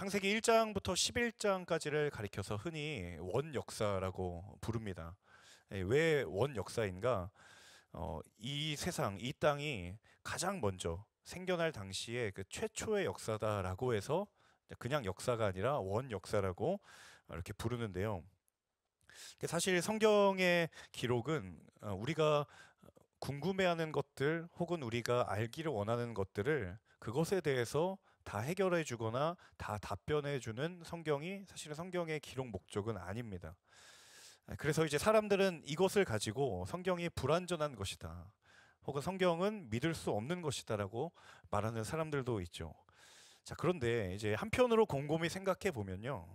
창세기 1장부터 11장까지를 가리켜서 흔히 원역사라고 부릅니다. 왜 원역사인가? 이 세상, 이 땅이 가장 먼저 생겨날 당시에 그 최초의 역사다라고 해서 그냥 역사가 아니라 원역사라고 이렇게 부르는데요. 사실 성경의 기록은 우리가 궁금해하는 것들 혹은 우리가 알기를 원하는 것들을 그것에 대해서 다 해결해 주거나 다 답변해 주는 성경이 사실은 성경의 기록 목적은 아닙니다. 그래서 이제 사람들은 이것을 가지고 성경이 불완전한 것이다. 혹은 성경은 믿을 수 없는 것이다라고 말하는 사람들도 있죠. 자, 그런데 이제 한편으로 곰곰이 생각해 보면요.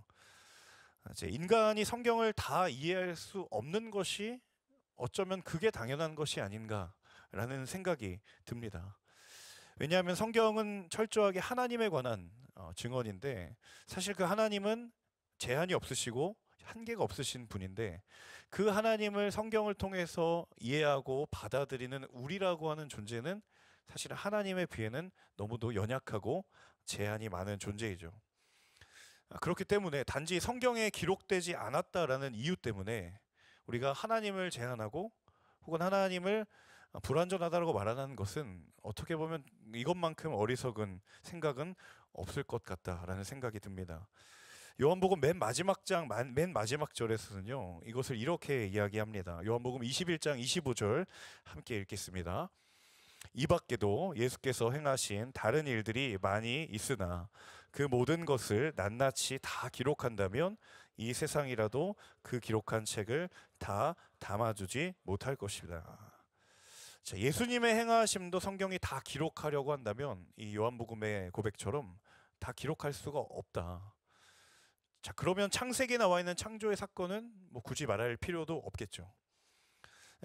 이제 인간이 성경을 다 이해할 수 없는 것이 어쩌면 그게 당연한 것이 아닌가라는 생각이 듭니다. 왜냐하면 성경은 철저하게 하나님에 관한 증언인데 사실 그 하나님은 제한이 없으시고 한계가 없으신 분인데 그 하나님을 성경을 통해서 이해하고 받아들이는 우리라고 하는 존재는 사실 하나님에 비해는 너무도 연약하고 제한이 많은 존재이죠. 그렇기 때문에 단지 성경에 기록되지 않았다라는 이유 때문에 우리가 하나님을 제한하고 혹은 하나님을 불완전하다고 말하는 것은 어떻게 보면 이것만큼 어리석은 생각은 없을 것 같다라는 생각이 듭니다. 요한복음 맨 마지막 맨 마지막 절에서는요, 이것을 이렇게 이야기합니다. 요한복음 21장 25절 함께 읽겠습니다. 이 밖에도 예수께서 행하신 다른 일들이 많이 있으나 그 모든 것을 낱낱이 다 기록한다면 이 세상이라도 그 기록한 책을 다 담아주지 못할 것입니다. 자, 예수님의 행하심도 성경이 다 기록하려고 한다면 이 요한복음의 고백처럼 다 기록할 수가 없다. 자, 그러면 창세기에 나와 있는 창조의 사건은 뭐 굳이 말할 필요도 없겠죠.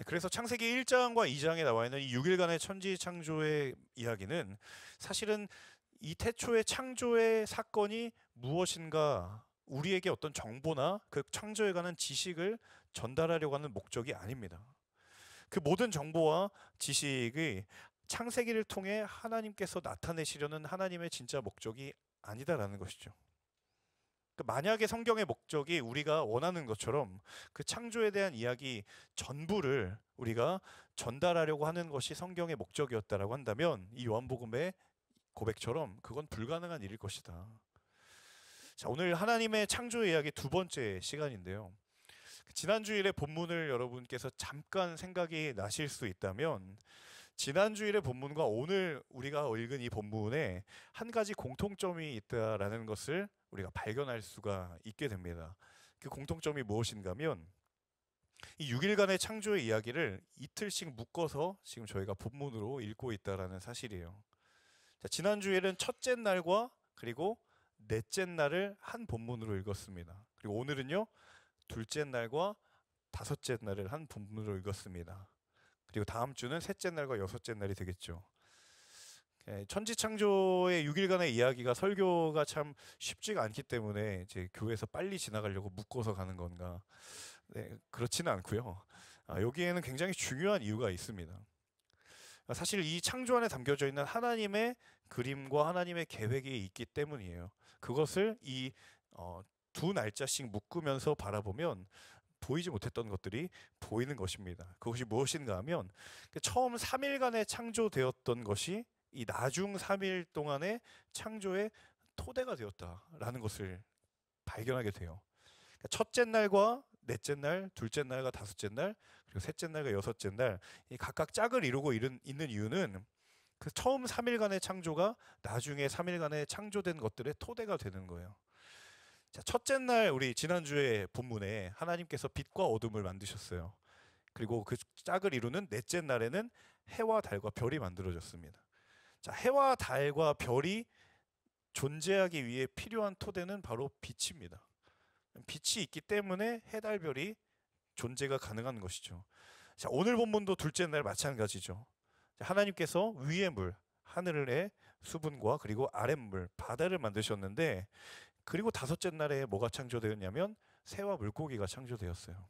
그래서 창세기 1장과 2장에 나와 있는 이 6일간의 천지 창조의 이야기는 사실은 이 태초의 창조의 사건이 무엇인가 우리에게 어떤 정보나 그 창조에 관한 지식을 전달하려고 하는 목적이 아닙니다. 그 모든 정보와 지식이 창세기를 통해 하나님께서 나타내시려는 하나님의 진짜 목적이 아니다라는 것이죠. 만약에 성경의 목적이 우리가 원하는 것처럼 그 창조에 대한 이야기 전부를 우리가 전달하려고 하는 것이 성경의 목적이었다라고 한다면 이 요한복음의 고백처럼 그건 불가능한 일일 것이다. 자, 오늘 하나님의 창조 이야기 두 번째 시간인데요. 지난주일의 본문을 여러분께서 잠깐 생각이 나실 수 있다면 지난주일의 본문과 오늘 우리가 읽은 이 본문에 한 가지 공통점이 있다라는 것을 우리가 발견할 수가 있게 됩니다. 그 공통점이 무엇인가 하면 이 6일간의 창조의 이야기를 이틀씩 묶어서 지금 저희가 본문으로 읽고 있다라는 사실이에요. 자, 지난주에는 첫째 날과 그리고 넷째 날을 한 본문으로 읽었습니다. 그리고 오늘은요, 둘째 날과 다섯째 날을 한 본문으로 읽었습니다. 그리고 다음 주는 셋째 날과 여섯째 날이 되겠죠. 천지창조의 6일간의 이야기가 설교가 참 쉽지가 않기 때문에 이제 교회에서 빨리 지나가려고 묶어서 가는 건가? 네, 그렇지는 않고요. 여기에는 굉장히 중요한 이유가 있습니다. 사실 이 창조 안에 담겨져 있는 하나님의 그림과 하나님의 계획이 있기 때문이에요. 그것을 이 두 날짜씩 묶으면서 바라보면 보이지 못했던 것들이 보이는 것입니다. 그것이 무엇인가 하면 처음 3일간에 창조되었던 것이 이 나중 3일 동안의 창조의 토대가 되었다라는 것을 발견하게 돼요. 첫째 날과 넷째 날, 둘째 날과 다섯째 날, 그리고 셋째 날과 여섯째 날, 이 각각 짝을 이루고 있는 이유는 그 처음 3일간의 창조가 나중에 3일간에 창조된 것들의 토대가 되는 거예요. 자, 첫째 날 우리 지난주에 본문에 하나님께서 빛과 어둠을 만드셨어요. 그리고 그 짝을 이루는 넷째 날에는 해와 달과 별이 만들어졌습니다. 자, 해와 달과 별이 존재하기 위해 필요한 토대는 바로 빛입니다. 빛이 있기 때문에 해, 달, 별이 존재가 가능한 것이죠. 자, 오늘 본문도 둘째 날 마찬가지죠. 자, 하나님께서 위의 물, 하늘의 수분과 그리고 아랫물, 바다를 만드셨는데 그리고 다섯째 날에 뭐가 창조되었냐면 새와 물고기가 창조되었어요.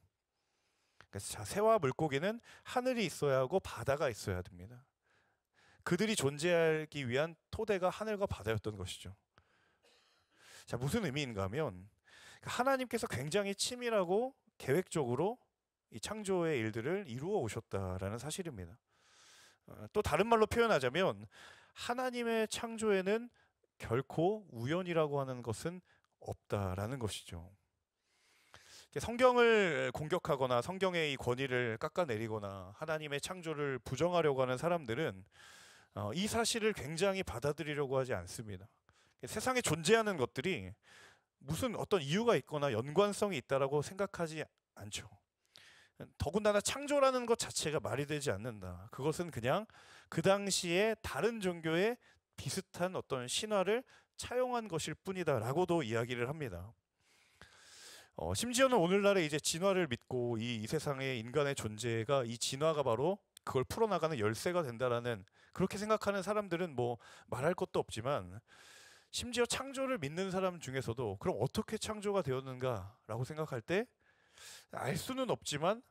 그래서 자, 새와 물고기는 하늘이 있어야 하고 바다가 있어야 됩니다. 그들이 존재하기 위한 토대가 하늘과 바다였던 것이죠. 자, 무슨 의미인가 하면 하나님께서 굉장히 치밀하고 계획적으로 이 창조의 일들을 이루어 오셨다라는 사실입니다. 또 다른 말로 표현하자면 하나님의 창조에는 결코 우연이라고 하는 것은 없다라는 것이죠. 성경을 공격하거나 성경의 이 권위를 깎아내리거나 하나님의 창조를 부정하려고 하는 사람들은 이 사실을 굉장히 받아들이려고 하지 않습니다. 세상에 존재하는 것들이 무슨 어떤 이유가 있거나 연관성이 있다라고 생각하지 않죠. 더군다나 창조라는 것 자체가 말이 되지 않는다. 그것은 그냥 그 당시에 다른 종교의 비슷한 어떤 신화를 차용한 것일 뿐이다라고도 이야기를 합니다. 심지어는 오늘날에 이제 진화를 믿고 이 세상의 인간의 존재가 이 진화가 바로 그걸 풀어나가는 열쇠가 된다라는 그렇게 생각하는 사람들은 뭐 말할 것도 없지만 심지어 창조를 믿는 사람 중에서도 그럼 어떻게 창조가 되었는가라고 생각할 때 알 수는 없지만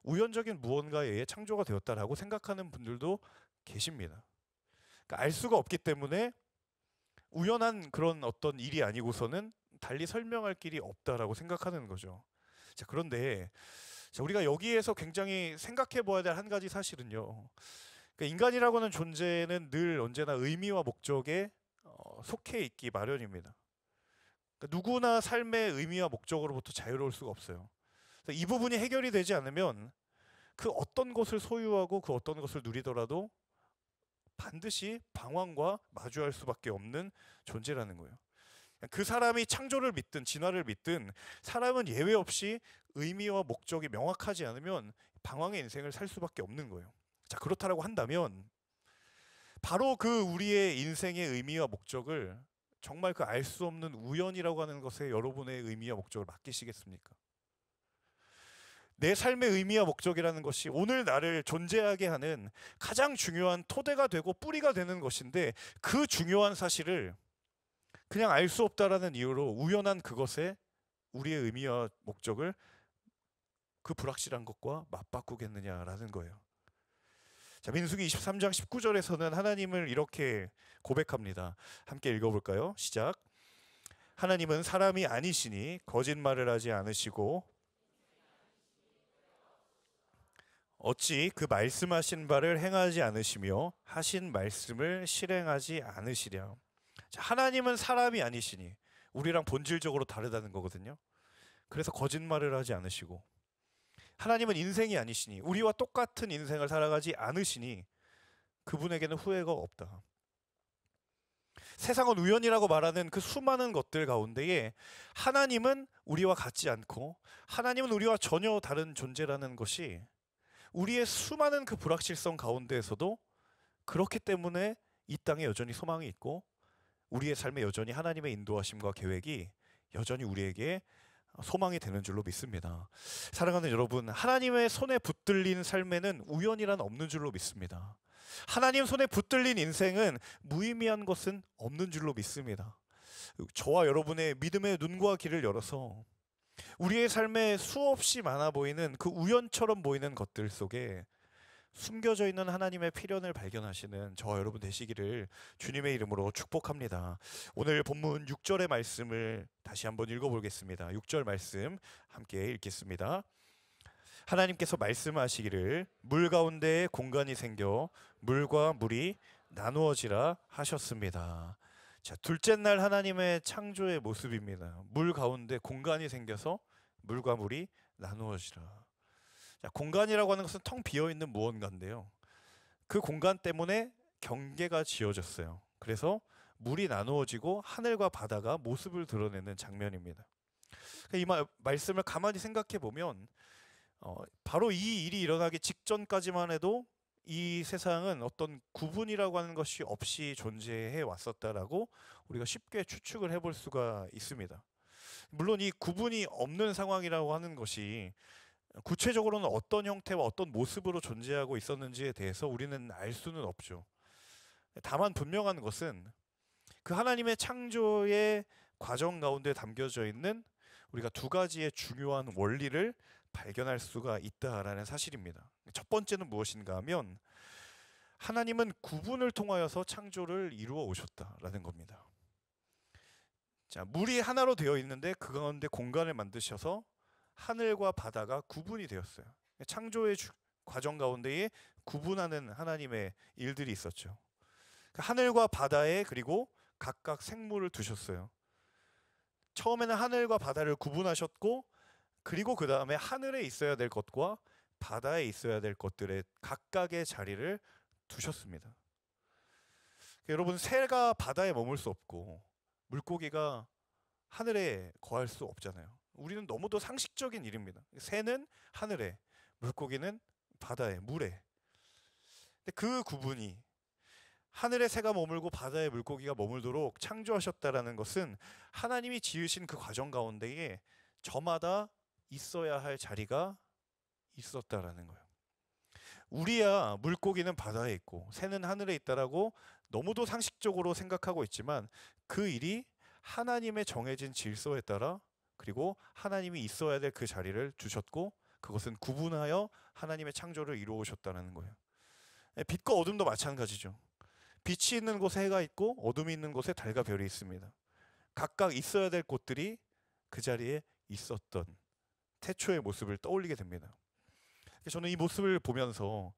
우연적인 무언가에 의해 창조가 되었다라고 생각하는 분들도 계십니다. 그러니까 알 수가 없기 때문에 우연한 그런 어떤 일이 아니고서는 달리 설명할 길이 없다라고 생각하는 거죠. 자, 그런데 우리가 여기에서 굉장히 생각해 보아야 될 한 가지 사실은요. 그러니까 인간이라고 하는 존재는 늘 언제나 의미와 목적에 속해 있기 마련입니다. 그러니까 누구나 삶의 의미와 목적으로부터 자유로울 수가 없어요. 이 부분이 해결이 되지 않으면 그 어떤 것을 소유하고 그 어떤 것을 누리더라도 반드시 방황과 마주할 수밖에 없는 존재라는 거예요. 그 사람이 창조를 믿든 진화를 믿든 사람은 예외 없이 의미와 목적이 명확하지 않으면 방황의 인생을 살 수밖에 없는 거예요. 자, 그렇다라고 한다면 바로 그 우리의 인생의 의미와 목적을 정말 그 알 수 없는 우연이라고 하는 것에 여러분의 의미와 목적을 맡기시겠습니까? 내 삶의 의미와 목적이라는 것이 오늘 나를 존재하게 하는 가장 중요한 토대가 되고 뿌리가 되는 것인데 그 중요한 사실을 그냥 알 수 없다라는 이유로 우연한 그것에 우리의 의미와 목적을 그 불확실한 것과 맞바꾸겠느냐라는 거예요. 자, 민수기 23장 19절에서는 하나님을 이렇게 고백합니다. 함께 읽어볼까요? 시작. 하나님은 사람이 아니시니 거짓말을 하지 않으시고 어찌 그 말씀하신 바를 행하지 않으시며 하신 말씀을 실행하지 않으시랴. 자, 하나님은 사람이 아니시니 우리랑 본질적으로 다르다는 거거든요. 그래서 거짓말을 하지 않으시고 하나님은 인생이 아니시니 우리와 똑같은 인생을 살아가지 않으시니 그분에게는 후회가 없다. 세상은 우연이라고 말하는 그 수많은 것들 가운데에 하나님은 우리와 같지 않고 하나님은 우리와 전혀 다른 존재라는 것이 우리의 수많은 그 불확실성 가운데에서도 그렇기 때문에 이 땅에 여전히 소망이 있고 우리의 삶에 여전히 하나님의 인도하심과 계획이 여전히 우리에게 소망이 되는 줄로 믿습니다. 사랑하는 여러분, 하나님의 손에 붙들린 삶에는 우연이란 없는 줄로 믿습니다. 하나님 손에 붙들린 인생은 무의미한 것은 없는 줄로 믿습니다. 저와 여러분의 믿음의 눈과 귀를 열어서 우리의 삶에 수없이 많아 보이는 그 우연처럼 보이는 것들 속에 숨겨져 있는 하나님의 필연을 발견하시는 저와 여러분 되시기를 주님의 이름으로 축복합니다. 오늘 본문 6절의 말씀을 다시 한번 읽어보겠습니다. 6절 말씀 함께 읽겠습니다. 하나님께서 말씀하시기를 물 가운데에 공간이 생겨 물과 물이 나누어지라 하셨습니다. 자, 둘째 날 하나님의 창조의 모습입니다. 물 가운데 공간이 생겨서 물과 물이 나누어지라. 자, 공간이라고 하는 것은 텅 비어있는 무언가인데요. 그 공간 때문에 경계가 지어졌어요. 그래서 물이 나누어지고 하늘과 바다가 모습을 드러내는 장면입니다. 이 말씀을 가만히 생각해 보면 바로 이 일이 일어나기 직전까지만 해도 이 세상은 어떤 구분이라고 하는 것이 없이 존재해 왔었다라고 우리가 쉽게 추측을 해볼 수가 있습니다. 물론 이 구분이 없는 상황이라고 하는 것이 구체적으로는 어떤 형태와 어떤 모습으로 존재하고 있었는지에 대해서 우리는 알 수는 없죠. 다만 분명한 것은 그 하나님의 창조의 과정 가운데 담겨져 있는 우리가 두 가지의 중요한 원리를 발견할 수가 있다라는 사실입니다. 첫 번째는 무엇인가 하면 하나님은 구분을 통하여서 창조를 이루어 오셨다라는 겁니다. 자, 물이 하나로 되어 있는데 그 가운데 공간을 만드셔서 하늘과 바다가 구분이 되었어요. 창조의 과정 가운데에 구분하는 하나님의 일들이 있었죠. 하늘과 바다에 그리고 각각 생물을 두셨어요. 처음에는 하늘과 바다를 구분하셨고, 그리고 그 다음에 하늘에 있어야 될 것과 바다에 있어야 될 것들의 각각의 자리를 두셨습니다. 여러분, 새가 바다에 머물 수 없고 물고기가 하늘에 거할 수 없잖아요. 우리는 너무도 상식적인 일입니다. 새는 하늘에, 물고기는 바다에, 물에. 근데 그 구분이 하늘에 새가 머물고 바다에 물고기가 머물도록 창조하셨다라는 것은 하나님이 지으신 그 과정 가운데에 저마다 있어야 할 자리가 있었다라는 거예요. 우리야 물고기는 바다에 있고 새는 하늘에 있다라고 너무도 상식적으로 생각하고 있지만, 그 일이 하나님의 정해진 질서에 따라, 그리고 하나님이 있어야 될 그 자리를 주셨고, 그것은 구분하여 하나님의 창조를 이루어오셨다는 거예요. 빛과 어둠도 마찬가지죠. 빛이 있는 곳에 해가 있고 어둠이 있는 곳에 달과 별이 있습니다. 각각 있어야 될 곳들이 그 자리에 있었던 태초의 모습을 떠올리게 됩니다. 저는 이 모습을 보면서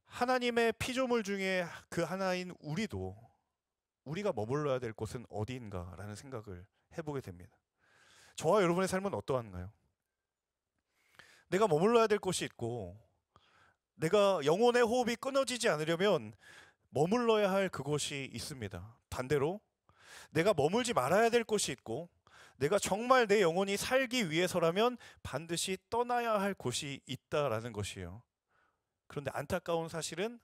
하나님의 피조물 중에 그 하나인 우리가 머물러야 될 곳은 어디인가라는 생각을 해보게 됩니다. 저와 여러분의 삶은 어떠한가요? 내가 머물러야 될 곳이 있고, 내가 영혼의 호흡이 끊어지지 않으려면 머물러야 할 그곳이 있습니다. 반대로 내가 머물지 말아야 될 곳이 있고, 내가 정말 내 영혼이 살기 위해서라면 반드시 떠나야 할 곳이 있다라는 것이에요. 그런데 안타까운 사실은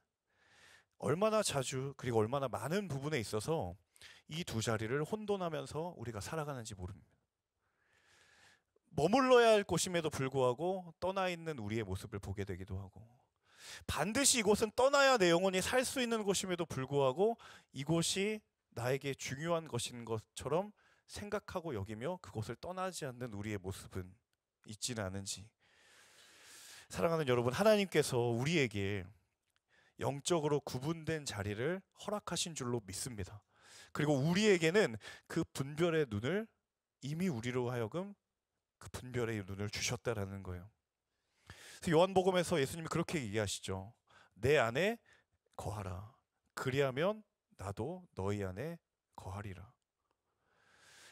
얼마나 자주, 그리고 얼마나 많은 부분에 있어서 이 두 자리를 혼돈하면서 우리가 살아가는지 모릅니다. 머물러야 할 곳임에도 불구하고 떠나 있는 우리의 모습을 보게 되기도 하고, 반드시 이곳은 떠나야 내 영혼이 살 수 있는 곳임에도 불구하고 이곳이 나에게 중요한 것인 것처럼 생각하고 여기며 그곳을 떠나지 않는 우리의 모습은 있지는 않은지. 사랑하는 여러분, 하나님께서 우리에게 영적으로 구분된 자리를 허락하신 줄로 믿습니다. 그리고 우리에게는 그 분별의 눈을 이미 우리로 하여금 그 분별의 눈을 주셨다라는 거예요. 요한복음에서 예수님이 그렇게 얘기하시죠. 내 안에 거하라. 그리하면 나도 너희 안에 거하리라.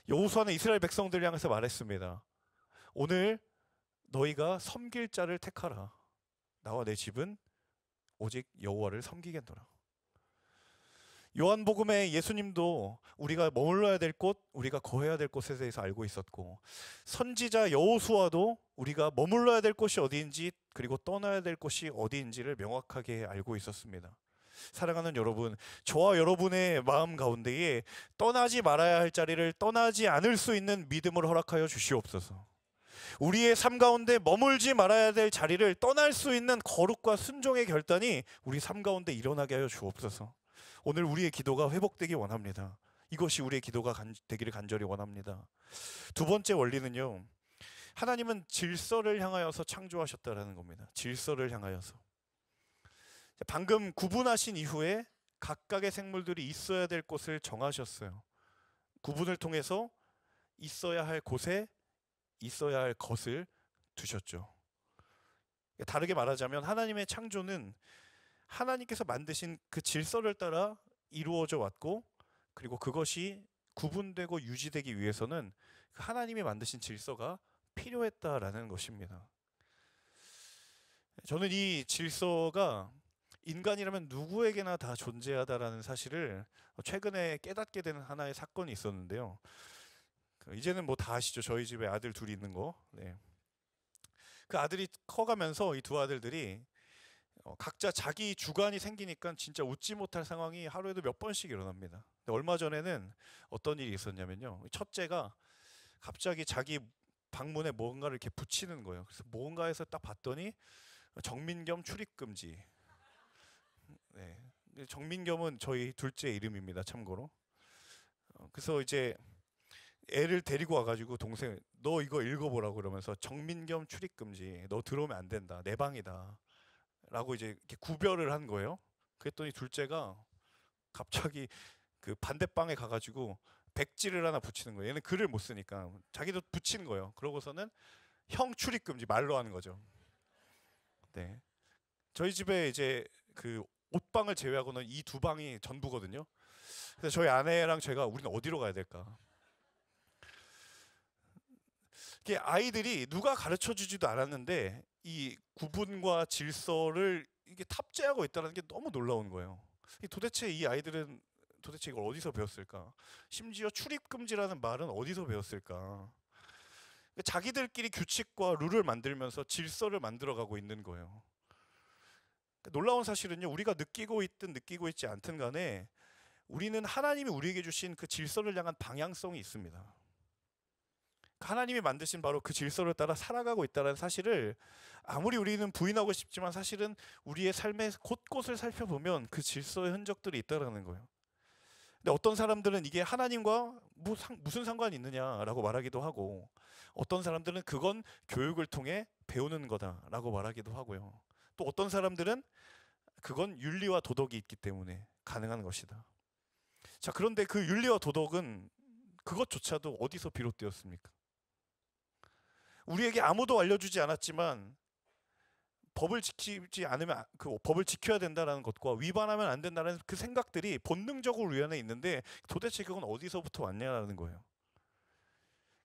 여호수아는 이스라엘 백성들을 향해서 말했습니다. 오늘 너희가 섬길 자를 택하라. 나와 내 집은 오직 여호와를 섬기겠노라. 요한복음에 예수님도 우리가 머물러야 될 곳, 우리가 거해야 될 곳에 대해서 알고 있었고, 선지자 여호수아도 우리가 머물러야 될 곳이 어디인지, 그리고 떠나야 될 곳이 어디인지를 명확하게 알고 있었습니다. 사랑하는 여러분, 저와 여러분의 마음 가운데에 떠나지 말아야 할 자리를 떠나지 않을 수 있는 믿음을 허락하여 주시옵소서. 우리의 삶 가운데 머물지 말아야 될 자리를 떠날 수 있는 거룩과 순종의 결단이 우리 삶 가운데 일어나게 하여 주옵소서. 오늘 우리의 기도가 회복되기 원합니다. 이것이 우리의 기도가 되기를 간절히 원합니다. 두 번째 원리는요, 하나님은 질서를 향하여서 창조하셨다라는 겁니다. 질서를 향하여서. 방금 구분하신 이후에 각각의 생물들이 있어야 될 곳을 정하셨어요. 구분을 통해서 있어야 할 곳에 있어야 할 것을 두셨죠. 다르게 말하자면 하나님의 창조는 하나님께서 만드신 그 질서를 따라 이루어져 왔고, 그리고 그것이 구분되고 유지되기 위해서는 하나님이 만드신 질서가 필요했다라는 것입니다. 저는 이 질서가 인간이라면 누구에게나 다 존재하다라는 사실을 최근에 깨닫게 되는 하나의 사건이 있었는데요. 이제는 뭐 다 아시죠? 저희 집에 아들 둘이 있는 거. 네. 그 아들이 커가면서 이 두 아들들이 각자 자기 주관이 생기니까 진짜 웃지 못할 상황이 하루에도 몇 번씩 일어납니다. 근데 얼마 전에는 어떤 일이 있었냐면요. 첫째가 갑자기 자기 방문에 뭔가를 이렇게 붙이는 거예요. 그래서 뭔가 해서 딱 봤더니 정민겸 출입금지. 네. 정민겸은 저희 둘째 이름입니다. 참고로. 그래서 이제 애를 데리고 와가지고 동생, 너 이거 읽어보라고 그러면서 정민겸 출입금지. 너 들어오면 안 된다. 내 방이다. 라고 이제 이렇게 구별을 한 거예요. 그랬더니 둘째가 갑자기 그 반대방에 가가지고 백지를 하나 붙이는 거예요. 얘는 글을 못 쓰니까 자기도 붙이는 거예요. 그러고서는 형 출입 금지 말로 하는 거죠. 네. 저희 집에 이제 그 옷방을 제외하고는 이 두 방이 전부거든요. 그래서 저희 아내랑 제가 우리는 어디로 가야 될까? 이게 아이들이 누가 가르쳐 주지도 않았는데 이 구분과 질서를 이게 탑재하고 있다는 게 너무 놀라운 거예요. 도대체 이 아이들은 도대체 이걸 어디서 배웠을까? 심지어 출입 금지라는 말은 어디서 배웠을까? 자기들끼리 규칙과 룰을 만들면서 질서를 만들어가고 있는 거예요. 놀라운 사실은요, 우리가 느끼고 있든 느끼고 있지 않든 간에 우리는 하나님이 우리에게 주신 그 질서를 향한 방향성이 있습니다. 하나님이 만드신 바로 그 질서를 따라 살아가고 있다는 사실을 아무리 우리는 부인하고 싶지만 사실은 우리의 삶의 곳곳을 살펴보면 그 질서의 흔적들이 있다는 거예요. 근데 어떤 사람들은 이게 하나님과 무슨 상관이 있느냐라고 말하기도 하고, 어떤 사람들은 그건 교육을 통해 배우는 거다라고 말하기도 하고요. 또 어떤 사람들은 그건 윤리와 도덕이 있기 때문에 가능한 것이다. 자, 그런데 그 윤리와 도덕은 그것조차도 어디서 비롯되었습니까? 우리에게 아무도 알려주지 않았지만 법을 지키지 않으면 그 법을 지켜야 된다는 것과 위반하면 안 된다는 그 생각들이 본능적으로 우리 안에 있는데 도대체 그건 어디서부터 왔냐는 거예요.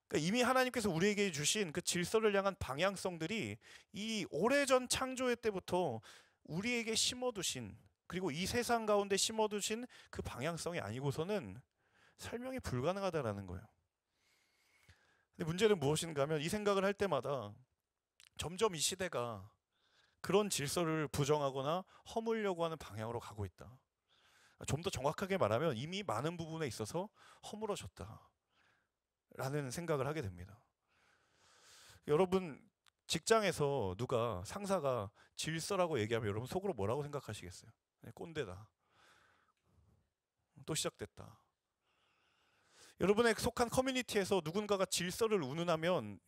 그러니까 이미 하나님께서 우리에게 주신 그 질서를 향한 방향성들이 이 오래전 창조의 때부터 우리에게 심어두신, 그리고 이 세상 가운데 심어두신 그 방향성이 아니고서는 설명이 불가능하다라는 거예요. 근데 문제는 무엇인가 하면 이 생각을 할 때마다 점점 이 시대가 그런 질서를 부정하거나 허물려고 하는 방향으로 가고 있다. 좀 더 정확하게 말하면 이미 많은 부분에 있어서 허물어졌다 라는 생각을 하게 됩니다. 여러분, 직장에서 누가 상사가 질서라고 얘기하면 여러분 속으로 뭐라고 생각하시겠어요? 꼰대다. 또 시작됐다. 여러분의 속한 커뮤니티에서 누군가가 질서를 운운하면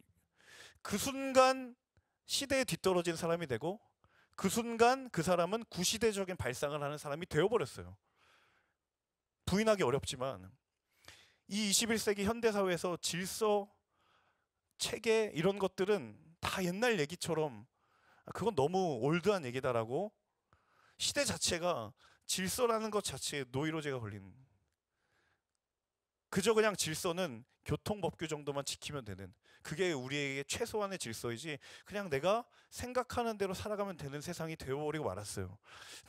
그 순간 시대에 뒤떨어진 사람이 되고, 그 순간 그 사람은 구시대적인 발상을 하는 사람이 되어버렸어요. 부인하기 어렵지만 이 21세기 현대사회에서 질서, 체계 이런 것들은 다 옛날 얘기처럼 그건 너무 올드한 얘기다라고 시대 자체가 질서라는 것 자체에 노이로제가 걸린, 그저 그냥 질서는 교통법규 정도만 지키면 되는, 그게 우리에게 최소한의 질서이지 그냥 내가 생각하는 대로 살아가면 되는 세상이 되어버리고 말았어요.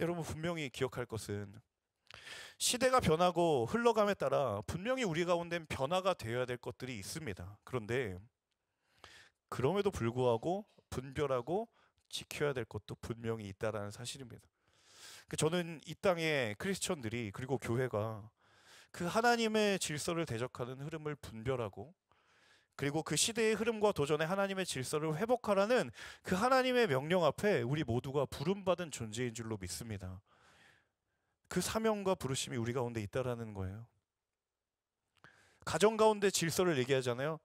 여러분 분명히 기억할 것은 시대가 변하고 흘러감에 따라 분명히 우리 가운데 변화가 되어야 될 것들이 있습니다. 그런데 그럼에도 불구하고 분별하고 지켜야 될 것도 분명히 있다라는 사실입니다. 저는 이 땅의 크리스천들이, 그리고 교회가 그 하나님의 질서를 대적하는 흐름을 분별하고, 그리고 그 시대의 흐름과 도전에 하나님의 질서를 회복하라는 그 하나님의 명령 앞에 우리 모두가 부름받은 존재인 줄로 믿습니다. 그 사명과 부르심이 우리 가운데 있다라는 거예요. 가정 가운데 질서를 얘기하잖아요.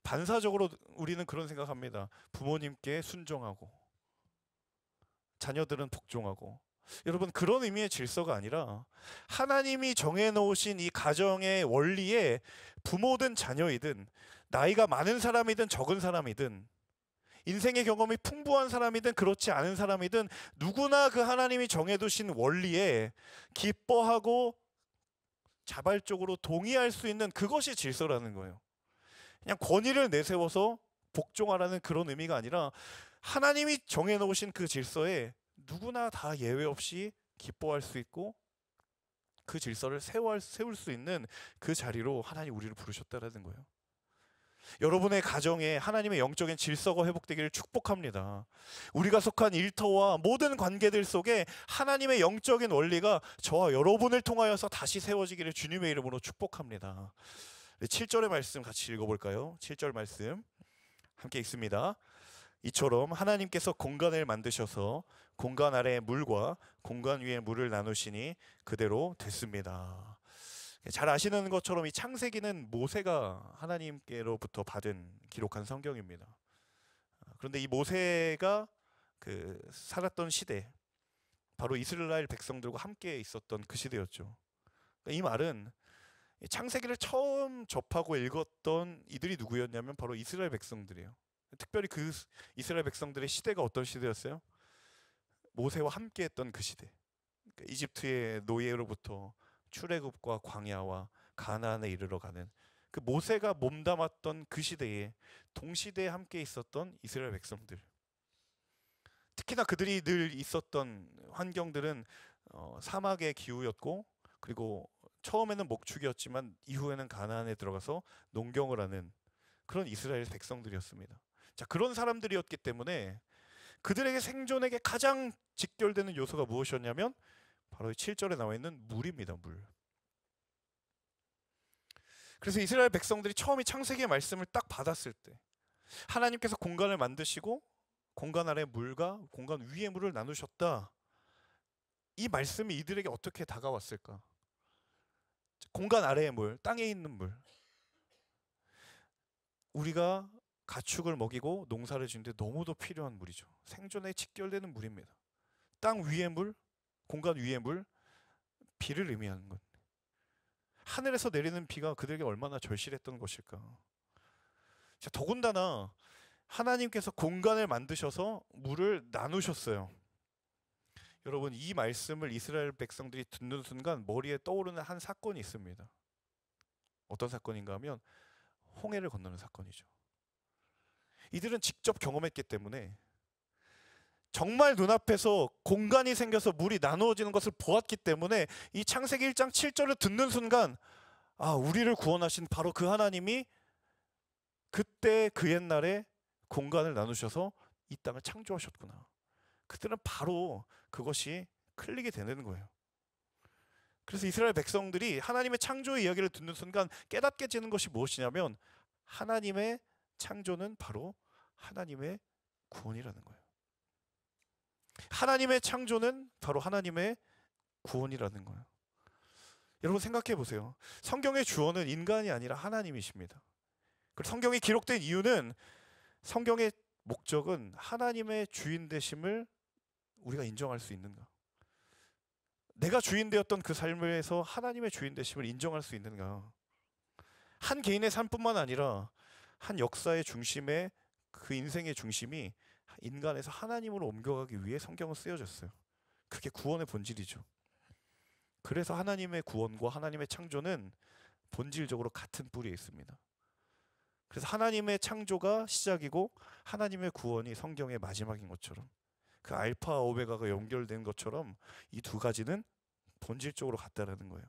반사적으로 우리는 그런 생각합니다. 부모님께 순종하고 자녀들은 복종하고. 여러분, 그런 의미의 질서가 아니라 하나님이 정해놓으신 이 가정의 원리에 부모든 자녀이든 나이가 많은 사람이든 적은 사람이든 인생의 경험이 풍부한 사람이든 그렇지 않은 사람이든 누구나 그 하나님이 정해두신 원리에 기뻐하고 자발적으로 동의할 수 있는 그것이 질서라는 거예요. 그냥 권위를 내세워서 복종하라는 그런 의미가 아니라 하나님이 정해놓으신 그 질서에 누구나 다 예외 없이 기뻐할 수 있고 그 질서를 세울 수 있는 그 자리로 하나님 우리를 부르셨다는 거예요. 여러분의 가정에 하나님의 영적인 질서가 회복되기를 축복합니다. 우리가 속한 일터와 모든 관계들 속에 하나님의 영적인 원리가 저와 여러분을 통하여서 다시 세워지기를 주님의 이름으로 축복합니다. 7절의 말씀 같이 읽어볼까요? 7절 말씀 함께 읽습니다. 이처럼 하나님께서 공간을 만드셔서 공간 아래의 물과 공간 위의 물을 나누시니 그대로 됐습니다. 잘 아시는 것처럼 이 창세기는 모세가 하나님께로부터 받은 기록한 성경입니다. 그런데 이 모세가 그 살았던 시대, 바로 이스라엘 백성들과 함께 있었던 그 시대였죠. 이 말은 창세기를 처음 접하고 읽었던 이들이 누구였냐면 바로 이스라엘 백성들이에요. 특별히 그 이스라엘 백성들의 시대가 어떤 시대였어요? 모세와 함께했던 그 시대. 그러니까 이집트의 노예로부터 출애굽과 광야와 가나안에 이르러 가는 그 모세가 몸담았던 그 시대에 동시대에 함께 있었던 이스라엘 백성들. 특히나 그들이 늘 있었던 환경들은 사막의 기후였고, 그리고 처음에는 목축이었지만 이후에는 가나안에 들어가서 농경을 하는 그런 이스라엘 백성들이었습니다. 자, 그런 사람들이었기 때문에 그들에게 생존에게 가장 직결되는 요소가 무엇이었냐면 바로 7절에 나와 있는 물입니다. 물. 그래서 이스라엘 백성들이 처음에 창세기의 말씀을 딱 받았을 때 하나님께서 공간을 만드시고 공간 아래 물과 공간 위의 물을 나누셨다. 이 말씀이 이들에게 어떻게 다가왔을까? 공간 아래의 물, 땅에 있는 물. 우리가 가축을 먹이고 농사를 짓는데 너무도 필요한 물이죠. 생존에 직결되는 물입니다. 땅 위의 물, 공간 위의 물, 비를 의미하는 것. 하늘에서 내리는 비가 그들에게 얼마나 절실했던 것일까. 자, 더군다나 하나님께서 공간을 만드셔서 물을 나누셨어요. 여러분, 이 말씀을 이스라엘 백성들이 듣는 순간 머리에 떠오르는 한 사건이 있습니다. 어떤 사건인가 하면 홍해를 건너는 사건이죠. 이들은 직접 경험했기 때문에 정말 눈앞에서 공간이 생겨서 물이 나누어지는 것을 보았기 때문에 이 창세기 1장 7절을 듣는 순간 우리를 구원하신 바로 그 하나님이 그때 그 옛날에 공간을 나누셔서 이 땅을 창조하셨구나. 그들은 바로 그것이 클릭이 되는 거예요. 그래서 이스라엘 백성들이 하나님의 창조의 이야기를 듣는 순간 깨닫게 되는 것이 무엇이냐면 하나님의 창조는 바로 하나님의 구원이라는 거예요. 하나님의 창조는 바로 하나님의 구원이라는 거예요. 여러분 생각해 보세요. 성경의 주어는 인간이 아니라 하나님이십니다. 그리고 성경이 기록된 이유는 성경의 목적은 하나님의 주인 되심을 우리가 인정할 수 있는가? 내가 주인 되었던 그 삶에서 하나님의 주인 되심을 인정할 수 있는가? 한 개인의 삶뿐만 아니라 한 역사의 중심에 그 인생의 중심이 인간에서 하나님으로 옮겨가기 위해 성경은 쓰여졌어요. 그게 구원의 본질이죠. 그래서 하나님의 구원과 하나님의 창조는 본질적으로 같은 뿌리에 있습니다. 그래서 하나님의 창조가 시작이고 하나님의 구원이 성경의 마지막인 것처럼 그 알파 오메가가 연결된 것처럼 이 두 가지는 본질적으로 같다라는 거예요.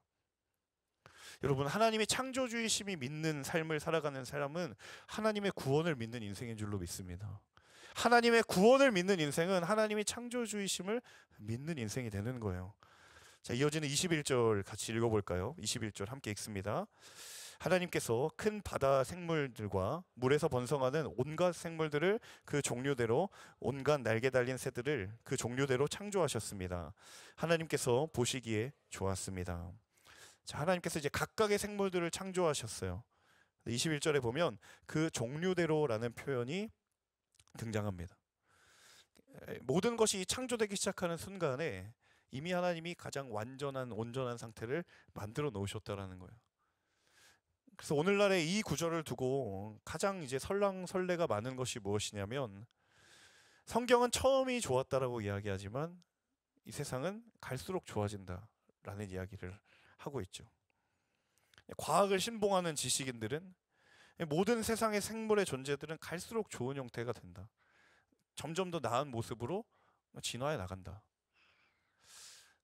여러분, 하나님의 창조주의심이 믿는 삶을 살아가는 사람은 하나님의 구원을 믿는 인생인 줄로 믿습니다. 하나님의 구원을 믿는 인생은 하나님의 창조주의심을 믿는 인생이 되는 거예요. 자, 이어지는 21절 같이 읽어볼까요? 21절 함께 읽습니다. 하나님께서 큰 바다 생물들과 물에서 번성하는 온갖 생물들을 그 종류대로, 온갖 날개 달린 새들을 그 종류대로 창조하셨습니다. 하나님께서 보시기에 좋았습니다. 자, 하나님께서 이제 각각의 생물들을 창조하셨어요. 21절에 보면 그 종류대로라는 표현이 등장합니다. 모든 것이 창조되기 시작하는 순간에 이미 하나님이 가장 완전한 온전한 상태를 만들어 놓으셨다라는 거예요. 그래서 오늘날의 이 구절을 두고 가장 이제 설랑설레가 많은 것이 무엇이냐면 성경은 처음이 좋았다라고 이야기하지만 이 세상은 갈수록 좋아진다라는 이야기를 하고 있죠. 과학을 신봉하는 지식인들은 모든 세상의 생물의 존재들은 갈수록 좋은 형태가 된다. 점점 더 나은 모습으로 진화해 나간다.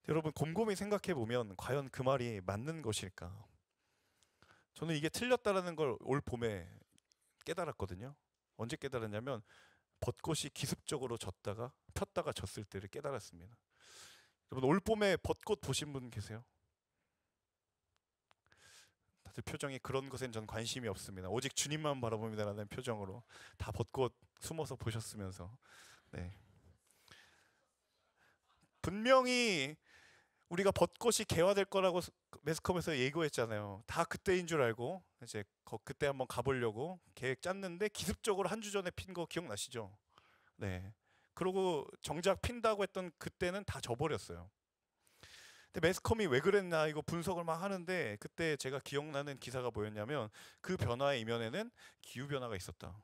여러분 곰곰이 생각해 보면 과연 그 말이 맞는 것일까? 저는 이게 틀렸다라는 걸 올 봄에 깨달았거든요. 언제 깨달았냐면 벚꽃이 기습적으로 졌다가 폈다가 졌을 때를 깨달았습니다. 여러분 올 봄에 벚꽃 보신 분 계세요? 다들 표정이 그런 것엔 전 관심이 없습니다. 오직 주님만 바라봅니다라는 표정으로 다 벚꽃 숨어서 보셨으면서 네. 분명히 우리가 벚꽃이 개화될 거라고 매스컴에서 예고했잖아요. 다 그때인 줄 알고 이제 그때 한번 가보려고 계획 짰는데 기습적으로 한 주 전에 핀 거 기억나시죠? 네. 그리고 정작 핀다고 했던 그때는 다 져버렸어요. 근데 매스컴이 왜 그랬나 이거 분석을 막 하는데, 그때 제가 기억나는 기사가 뭐였냐면 그 변화의 이면에는 기후 변화가 있었다.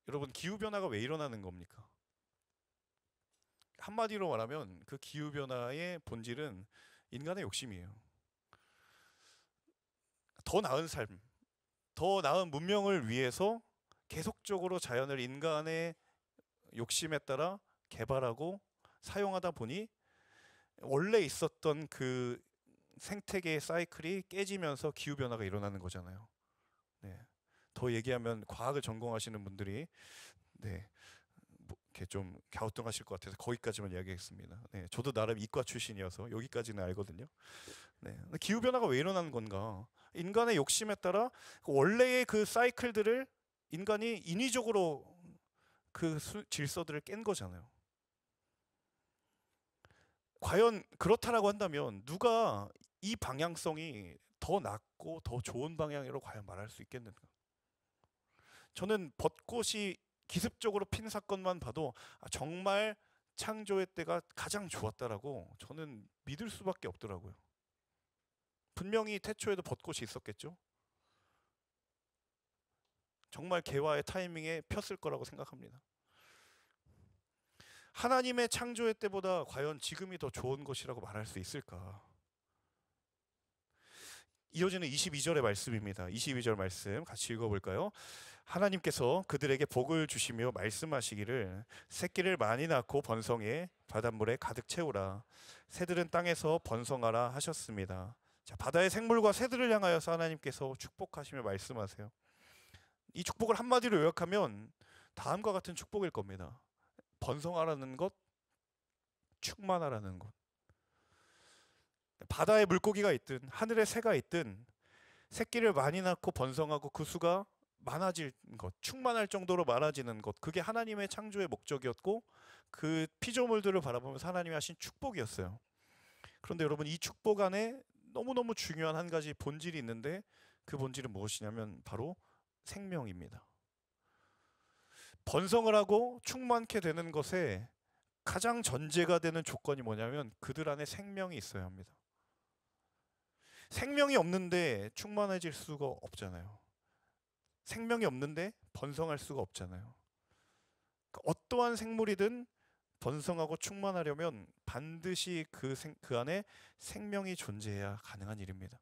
여러분, 기후 변화가 왜 일어나는 겁니까? 한마디로 말하면 그 기후 변화의 본질은 인간의 욕심이에요. 더 나은 삶, 더 나은 문명을 위해서 계속적으로 자연을 인간의 욕심에 따라 개발하고 사용하다 보니 원래 있었던 그 생태계의 사이클이 깨지면서 기후 변화가 일어나는 거잖아요. 네. 더 얘기하면 과학을 전공하시는 분들이 네, 뭐 이렇게 좀 갸우뚱하실 것 같아서 거기까지만 이야기하겠습니다. 네, 저도 나름 이과 출신이어서 여기까지는 알거든요. 네, 기후 변화가 왜 일어나는 건가? 인간의 욕심에 따라 원래의 그 사이클들을 인간이 인위적으로 그 질서들을 깬 거잖아요. 과연 그렇다라고 한다면 누가 이 방향성이 더 낫고 더 좋은 방향으로 과연 말할 수 있겠는가? 저는 벚꽃이 기습적으로 핀 사건만 봐도 정말 창조의 때가 가장 좋았다라고 저는 믿을 수밖에 없더라고요. 분명히 태초에도 벚꽃이 있었겠죠. 정말 개화의 타이밍에 폈을 거라고 생각합니다. 하나님의 창조의 때보다 과연 지금이 더 좋은 것이라고 말할 수 있을까? 이어지는 22절의 말씀입니다. 22절 말씀 같이 읽어볼까요? 하나님께서 그들에게 복을 주시며 말씀하시기를 새끼를 많이 낳고 번성해 바닷물에 가득 채우라. 새들은 땅에서 번성하라 하셨습니다. 자, 바다의 생물과 새들을 향하여서 하나님께서 축복하시며 말씀하세요. 이 축복을 한마디로 요약하면 다음과 같은 축복일 겁니다. 번성하라는 것, 충만하라는 것. 바다에 물고기가 있든 하늘에 새가 있든 새끼를 많이 낳고 번성하고 그 수가 많아질 것, 충만할 정도로 많아지는 것, 그게 하나님의 창조의 목적이었고 그 피조물들을 바라보면서 하나님이 하신 축복이었어요. 그런데 여러분, 이 축복 안에 너무너무 중요한 한 가지 본질이 있는데 그 본질은 무엇이냐면 바로 생명입니다. 번성을 하고 충만케 되는 것에 가장 전제가 되는 조건이 뭐냐면 그들 안에 생명이 있어야 합니다. 생명이 없는데 충만해질 수가 없잖아요. 생명이 없는데 번성할 수가 없잖아요. 어떠한 생물이든 번성하고 충만하려면 반드시 그 안에 생명이 존재해야 가능한 일입니다.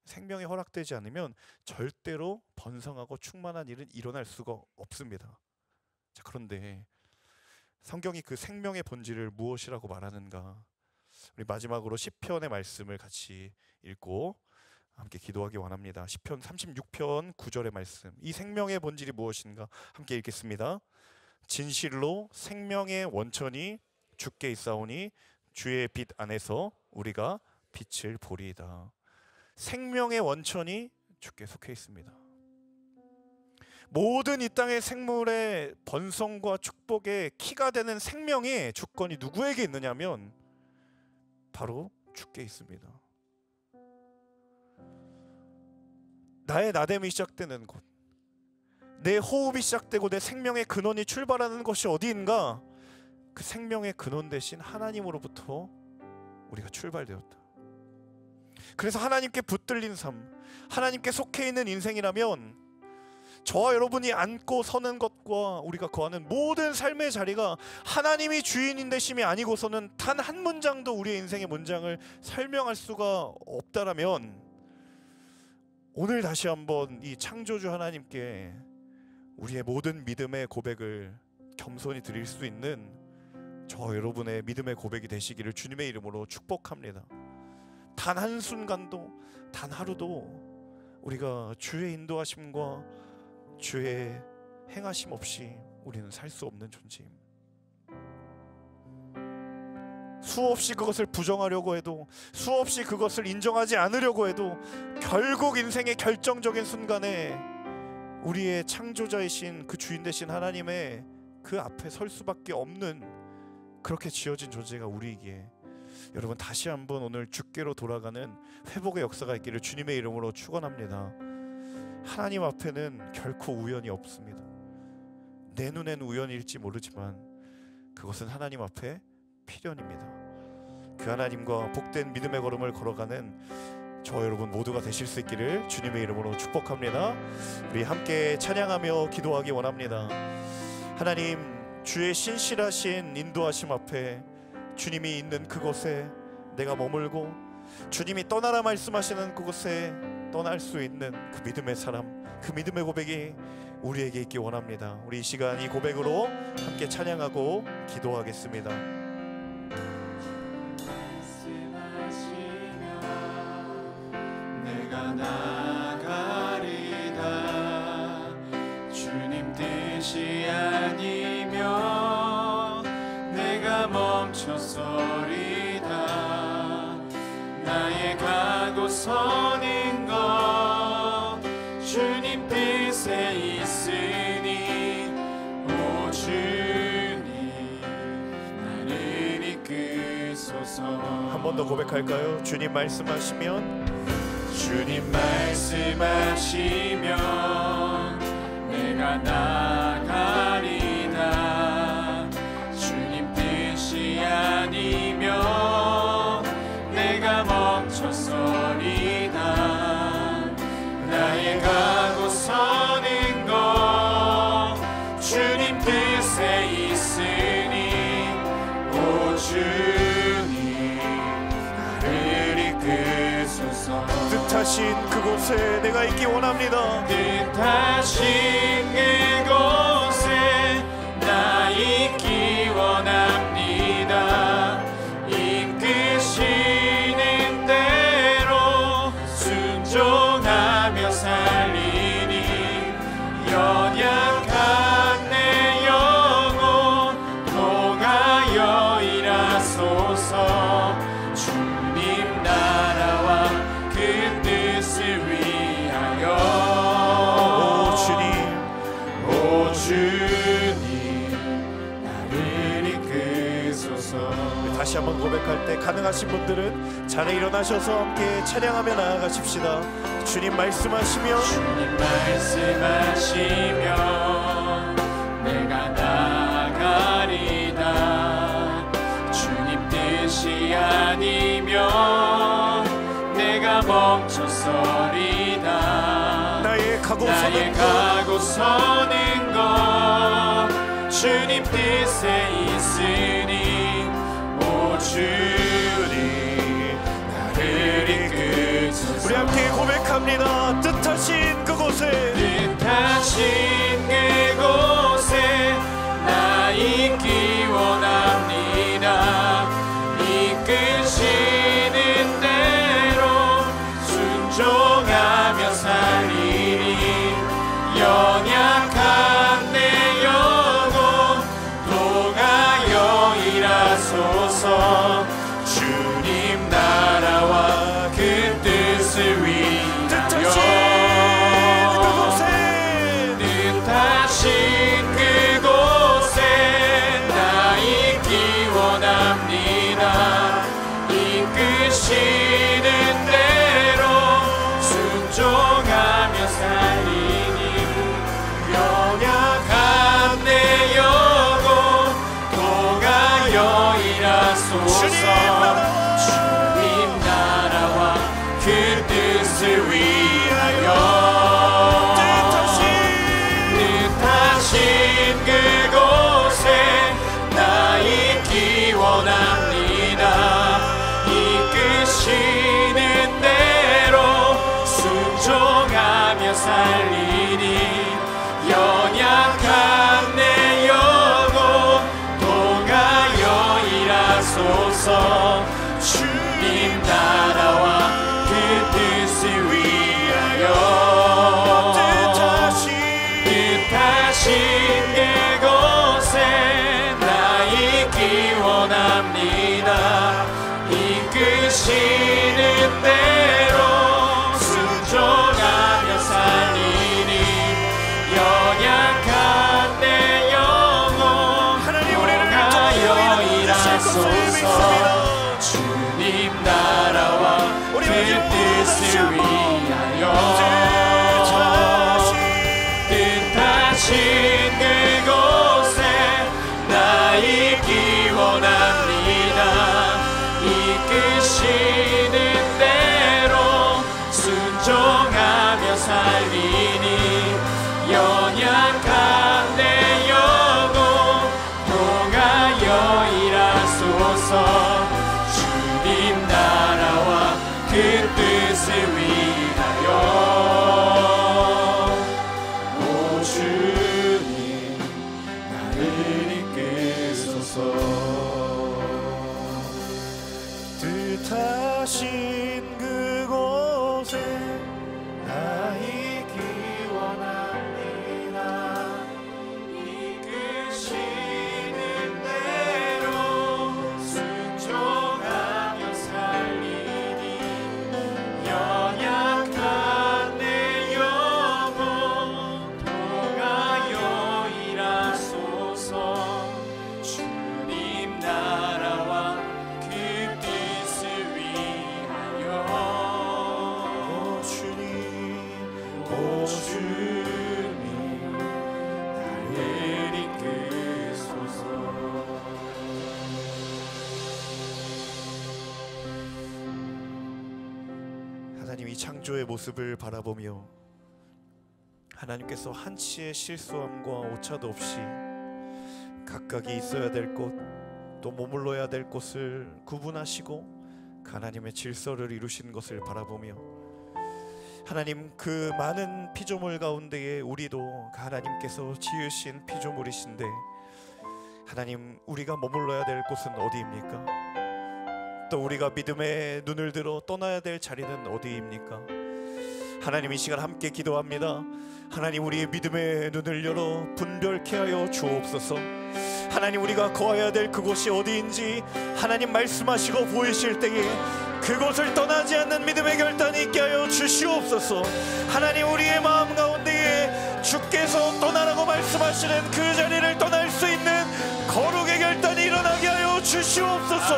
생명이 허락되지 않으면 절대로 번성하고 충만한 일은 일어날 수가 없습니다. 자, 그런데 성경이 그 생명의 본질을 무엇이라고 말하는가? 우리 마지막으로 시편의 말씀을 같이 읽고 함께 기도하기 원합니다. 시편 36편 9절의 말씀. 이 생명의 본질이 무엇인가? 함께 읽겠습니다. 진실로 생명의 원천이 주께 있사오니 주의 빛 안에서 우리가 빛을 보리이다. 생명의 원천이 주께 속해 있습니다. 모든 이 땅의 생물의 번성과 축복의 키가 되는 생명의 주권이 누구에게 있느냐면 바로 주께 있습니다. 나의 나됨이 시작되는 곳, 내 호흡이 시작되고 내 생명의 근원이 출발하는 것이 어디인가? 그 생명의 근원 대신 하나님으로부터 우리가 출발되었다. 그래서 하나님께 붙들린 삶, 하나님께 속해 있는 인생이라면 저와 여러분이 앉고 서는 것과 우리가 거하는 모든 삶의 자리가 하나님이 주인인 되심이 아니고서는 단 한 문장도 우리의 인생의 문장을 설명할 수가 없다라면 오늘 다시 한번 이 창조주 하나님께 우리의 모든 믿음의 고백을 겸손히 드릴 수 있는 저 여러분의 믿음의 고백이 되시기를 주님의 이름으로 축복합니다. 단 한순간도, 단 하루도 우리가 주의 인도하심과 주의 행하심 없이 우리는 살 수 없는 존재입니다. 수없이 그것을 부정하려고 해도, 수없이 그것을 인정하지 않으려고 해도 결국 인생의 결정적인 순간에 우리의 창조자이신 그 주인 되신 하나님의 그 앞에 설 수밖에 없는 그렇게 지어진 존재가 우리이기에 여러분 다시 한번 오늘 주께로 돌아가는 회복의 역사가 있기를 주님의 이름으로 축원합니다. 하나님 앞에는 결코 우연이 없습니다. 내 눈엔 우연일지 모르지만 그것은 하나님 앞에 필연입니다. 그 하나님과 복된 믿음의 걸음을 걸어가는 저와 여러분 모두가 되실 수 있기를 주님의 이름으로 축복합니다. 우리 함께 찬양하며 기도하기 원합니다. 하나님, 주의 신실하신 인도하심 앞에 주님이 있는 그곳에 내가 머물고 주님이 떠나라 말씀하시는 그곳에 떠날 수 있는 그 믿음의 사람, 그 믿음의 고백이 우리에게 있기 원합니다. 우리 이 시간 이 고백으로 함께 찬양하고 기도하겠습니다. 내가 나가리다. 주님 뜻이 아니면 내가 멈춰서리다. 나의 가고 서는 것 주님 뜻에 있으니 오 주님 나를 이끄소서. 한 번 더 고백할까요? 주님 말씀하시면, 주님 말씀하시면 내가 나가리다. 주님 뜻이 아니면 내가 멈춰서리다. 나의 가고 서는 것 주님 뜻에 있으니 오 주님 나를 이끄소서. 뜻하신 그곳에 내가 있기 원합니다. 뜻하신 그곳에 나 있기 원합니다. 이끄시는 대로 순종하며 살리니 연약한 내 영혼 통하여 일하소서. 주님 나라와 그 뜻을 위하여 오 주님 나를 이끄소서. 다시 한번 고백할 때 가능하신 분들은 자리에 일어나셔서 함께 찬양하며 나아가십시다. 주님 말씀하시면, 주님 말씀하시면 내가 나가리다. 주님 뜻이 아니면 내가 멈춰서리다. 나의 가고 서는 것 주님 뜻에 있으니 오 주님 나를 이끄소서. 우리 함께 고백합니다. 뜻하신 그곳에 뜻하신 그곳에 나 있기 원합니다. 이끄시는 대로 순종하며 살리니 연약한 내 영혼 통하여 일하소서. 주님 나라와 그 뜻을 위하여 뜻하신 그곳에 나 있기 원합니다. 이끄시는 대로 순종하며 살리니 연약한 내 영혼 통하여 일하소서. 주님 나라와 그 뜻을 위하여 뜻하신 그곳에 나 있기 원합니다. 이끄시 연약한 내 영혼 통하여 일하소서. 주님 나라와 그 뜻을 위하여 오 주님 나를 이끄소서. 뜻하신 그곳에 나 있기 원합니다. 이끄시는 대로 순종하며 살리니 연약한 내 영혼 통하여 일하소서. 주님 나라와 그 뜻을 위하여 오 주님 나를 이끄소서. 하나님, 이 창조의 모습을 바라보며 하나님께서 한치의 실수함과 오차도 없이 각각이 있어야 될 곳, 또 머물러야 될 곳을 구분하시고 하나님의 질서를 이루신 것을 바라보며 하나님, 그 많은 피조물 가운데에 우리도 하나님께서 지으신 피조물이신데 하나님, 우리가 머물러야 될 곳은 어디입니까? 또 우리가 믿음의 눈을 들어 떠나야 될 자리는 어디입니까? 하나님, 이 시간 함께 기도합니다. 하나님, 우리의 믿음의 눈을 열어 분별케 하여 주옵소서. 하나님, 우리가 거해야 될 그곳이 어디인지 하나님 말씀하시고 보이실 때에 그곳을 떠나지 않는 믿음의 결단이 있게 하여 주시옵소서. 하나님, 우리의 마음 가운데에 주께서 떠나라고 말씀하시는 그 자리를 떠날 수 있는 거룩의 결단이 일어나게 하여 주시옵소서.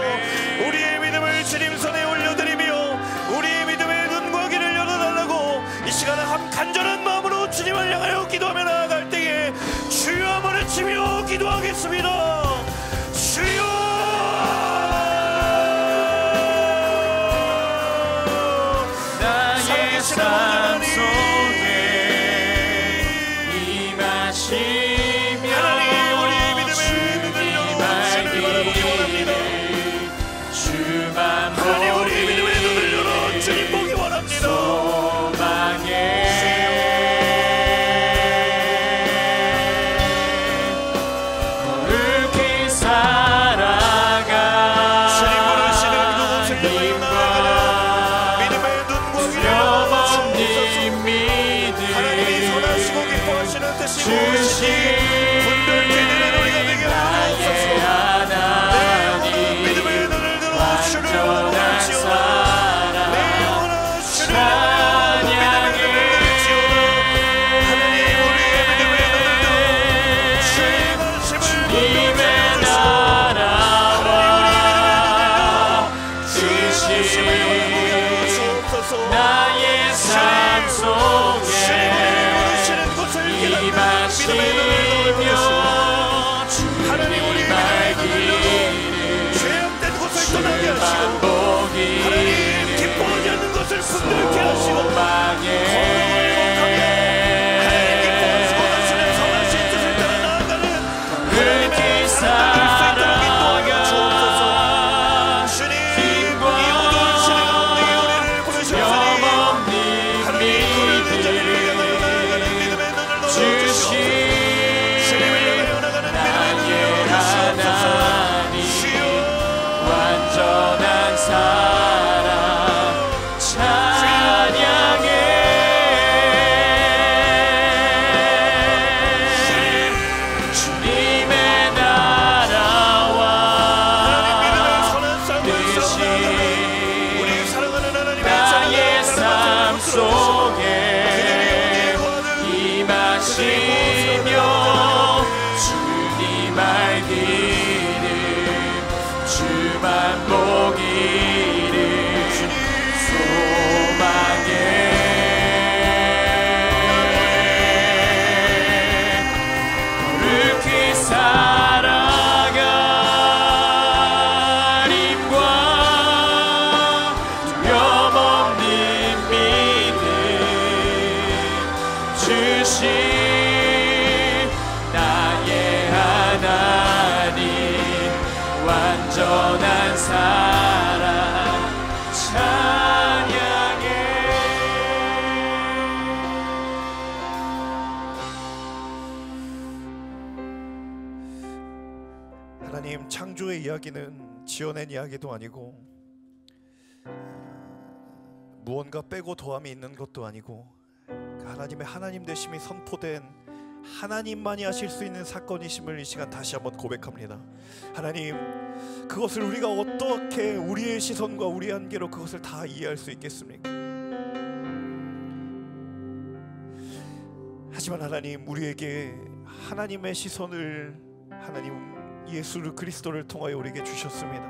우리의 믿음을 주님 손에 올려드리며 우리의 믿음의 눈과 귀를 열어달라고 이 시간에 한 간절한 마음으로 주님을 향하여 기도하며 나아갈 때에 주여 한번 외치며 기도하겠습니다. 주여, 나의 삶 속에 임하시며 주님 알기를 주만 하나님, 우리의 믿음의 눈을 열어 주님 보기 원합니다. 소망에 거룩히 살아가 주님 부르시는 그곳을 향하여 나아가는 믿음의 눈과 귀를 열어 주옵소서. 하나님이 선하시고 기뻐하시는 뜻이 무엇인지 분별케 되는 우리가 되게 하옵소서. 내 영혼아 믿음의 눈을 들어 주를 원하지어다. 내 영혼아 주를 믿음의 눈을 들지어다. 하나님, 우리의 믿음의 눈을 들어 주의 말씀을 분별케 하옵소서. 나의 삶 속에 임하시며 하나님, 우리의 믿음의 죄악된 곳을 떠나게 하시고 하나님, 기뻐하지 않는 것을 분별케 하시고 거룩을 행복하게 하나님 기뻐하시고 하시는 선하신 뜻을 따라 나아가는 하나님의 사람들 수 있도록 인도하여 주옵소서. 주님, 이 어두운 시대 가운데 우리를 부르셨으니 하나님, 그를 자리를 향하여 나아가는 믿음의 눈을 넣어주시옵소서. 주님을 향하여 나가는 믿음의 눈을 넣어주시옵소서. 주여, 완전한 사랑 찬양해 주님의 나라와 믿음의 선한 삶을 뜻이 우리 사랑하는 하나님의 나의 삶 속에 임하시며 주님 알기를 주만 보기를 소망해 거룩히 살아가 힘과 두려움 없는 믿음 주시 완전한 사랑 찬양해. 하나님, 창조의 이야기는 지어낸 이야기도 아니고 무언가 빼고 더함이 있는 것도 아니고 하나님의 하나님 되심이 선포된 하나님만이 하실 수 있는 사건이심을 이 시간 다시 한번 고백합니다. 하나님, 그것을 우리가 어떻게 우리의 시선과 우리의 한계로 그것을 다 이해할 수 있겠습니까? 하지만 하나님, 우리에게 하나님의 시선을 하나님 예수 그리스도를 통하여 우리에게 주셨습니다.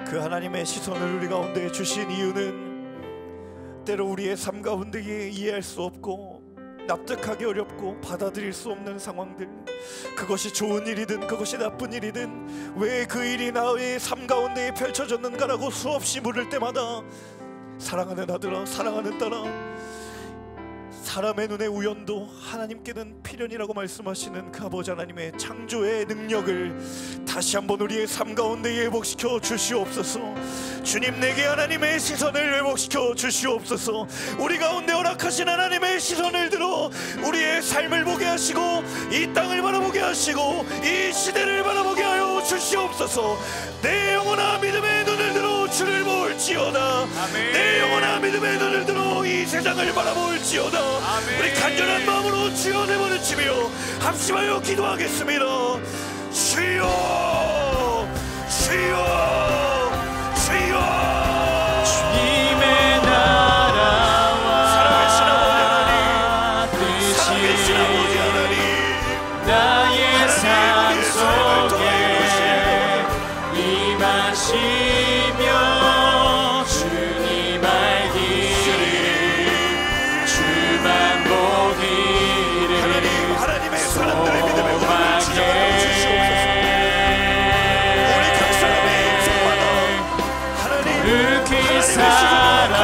그 하나님의 시선을 우리 가운데 주신 이유는 때로 우리의 삶 가운데 이해할 수 없고 납득하기 어렵고 받아들일 수 없는 상황들, 그것이 좋은 일이든 그것이 나쁜 일이든 왜 그 일이 나의 삶 가운데 펼쳐졌는가라고 수없이 물을 때마다 사랑하는 아들아, 사랑하는 딸아, 사람의 눈의 우연도 하나님께는 필연이라고 말씀하시는 그 아버지 하나님의 창조의 능력을 다시 한번 우리의 삶 가운데 회복시켜 주시옵소서. 주님, 내게 하나님의 시선을 회복시켜 주시옵소서. 우리 가운데 허락하신 하나님의 시선을 들어 우리의 삶을 보게 하시고 이 땅을 바라보게 하시고 이 시대를 바라보게 하여 주시옵소서. 내 영혼아 믿음의 눈을 들어 주를 볼지어다. 아멘. 내 영혼아 믿음의 눈을 들어 이 세상을 바라볼지어다. 아멘. 우리 간절한 마음으로 주여 내버려치며 합심하여 기도하겠습니다. 주여, 주여, 주여. 주님의 나라와 살아계신 아버지 하나님, 살아계신 아버지 하나님, 나의 삶 속에 임하시며 주님 알기를 주만 보기를 하나님의 사람들의 믿음에 우리를 지정하여 주시옵소서. 우리 각 사람의 인생마다 하나님 그렇게 살아가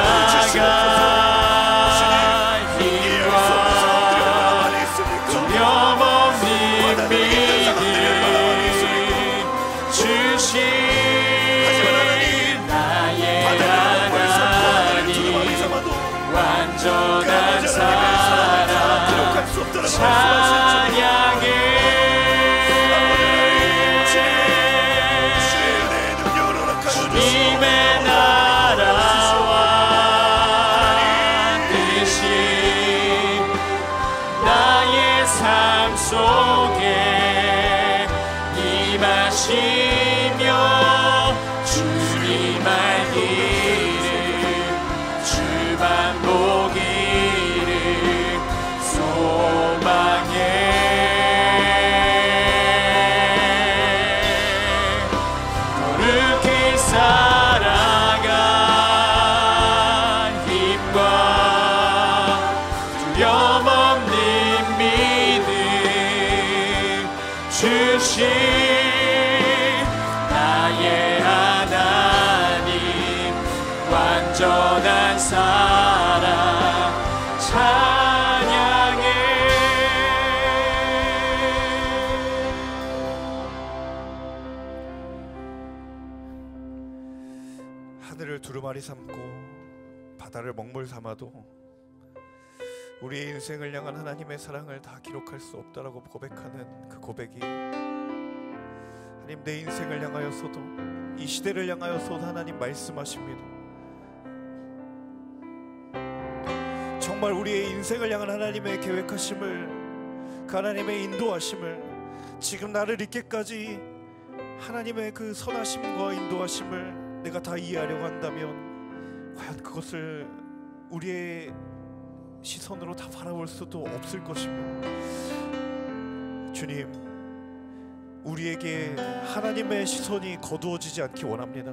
완전한 사랑 찬양해. 주님의 나라와 뜻이 나의 삶 속에 임하시며 주님 알기를 주만 보기를 소망해. 거룩히 살아갈 힘과 두려움 없는 믿음 주신 나의 하나님 완전한 사랑 찬양해. 하늘을 두루마리 삼고 바다를 먹물 삼아도 우리의 인생을 향한 하나님의 사랑을 다 기록할 수 없다라고 고백하는 그 고백이 하나님, 내 인생을 향하여서도 이 시대를 향하여서도 하나님 말씀하십니다. 정말 우리의 인생을 향한 하나님의 계획하심을, 그 하나님의 인도하심을, 지금 나를 있게까지 하나님의 그 선하심과 인도하심을 내가 다 이해하려고 한다면 과연 그것을 우리의 시선으로 다 바라볼 수도 없을 것입니다. 주님, 우리에게 하나님의 시선이 거두어지지 않기 원합니다.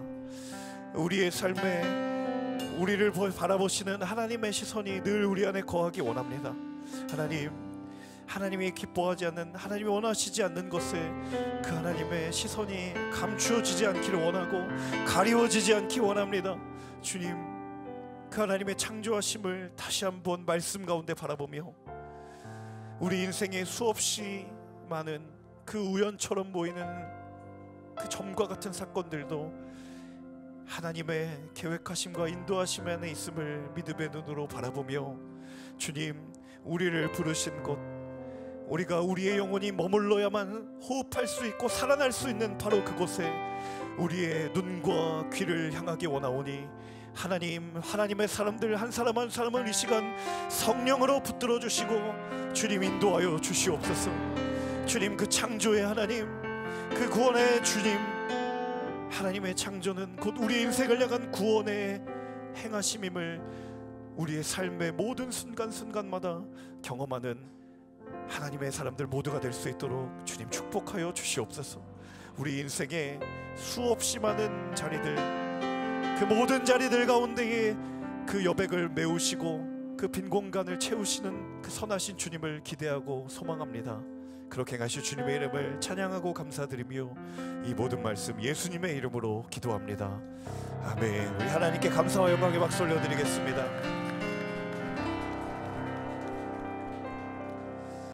우리의 삶에 우리를 바라보시는 하나님의 시선이 늘 우리 안에 거하기 원합니다. 하나님, 하나님이 기뻐하지 않는, 하나님이 원하시지 않는 것에 그 하나님의 시선이 감추어지지 않기를 원하고 가리워지지 않기 원합니다. 주님, 그 하나님의 창조하심을 다시 한번 말씀 가운데 바라보며 우리 인생에 수없이 많은 그 우연처럼 보이는 그 점과 같은 사건들도 하나님의 계획하심과 인도하심 안에 있음을 믿음의 눈으로 바라보며, 주님, 우리를 부르신 곳, 우리가 우리의 영혼이 머물러야만 호흡할 수 있고 살아날 수 있는 바로 그곳에 우리의 눈과 귀를 향하기 원하오니, 하나님, 하나님의 사람들 한 사람 한 사람을 이 시간 성령으로 붙들어 주시고 주님 인도하여 주시옵소서. 주님, 그 창조의 하나님, 그 구원의 주님, 하나님의 창조는 곧 우리 인생을 향한 구원의 행하심임을 우리의 삶의 모든 순간순간마다 경험하는 하나님의 사람들 모두가 될 수 있도록 주님 축복하여 주시옵소서. 우리 인생에 수없이 많은 자리들, 그 모든 자리들 가운데에 그 여백을 메우시고 그 빈 공간을 채우시는 그 선하신 주님을 기대하고 소망합니다. 그렇게 하실 주님의 이름을 찬양하고 감사드리며 이 모든 말씀 예수님의 이름으로 기도합니다. 아멘. 우리 하나님께 감사와 영광의 박수 올려드리겠습니다.